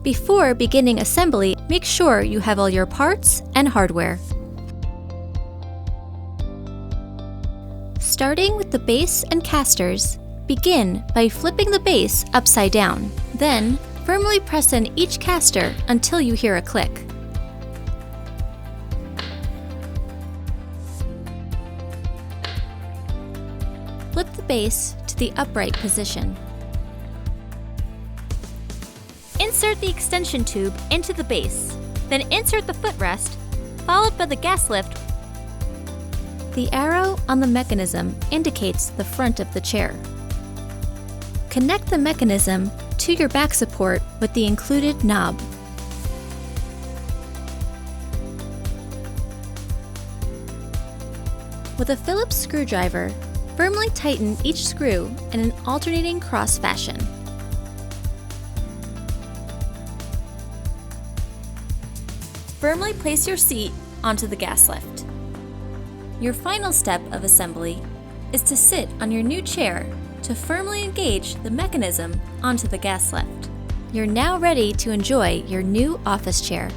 Before beginning assembly, make sure you have all your parts and hardware. Starting with the base and casters, begin by flipping the base upside down. Then, firmly press in each caster until you hear a click. Flip the base to the upright position. Insert the extension tube into the base, then insert the footrest, followed by the gas lift. The arrow on the mechanism indicates the front of the chair. Connect the mechanism to your back support with the included knob. With a Phillips screwdriver, firmly tighten each screw in an alternating cross fashion. Firmly place your seat onto the gas lift. Your final step of assembly is to sit on your new chair to firmly engage the mechanism onto the gas lift. You're now ready to enjoy your new office chair.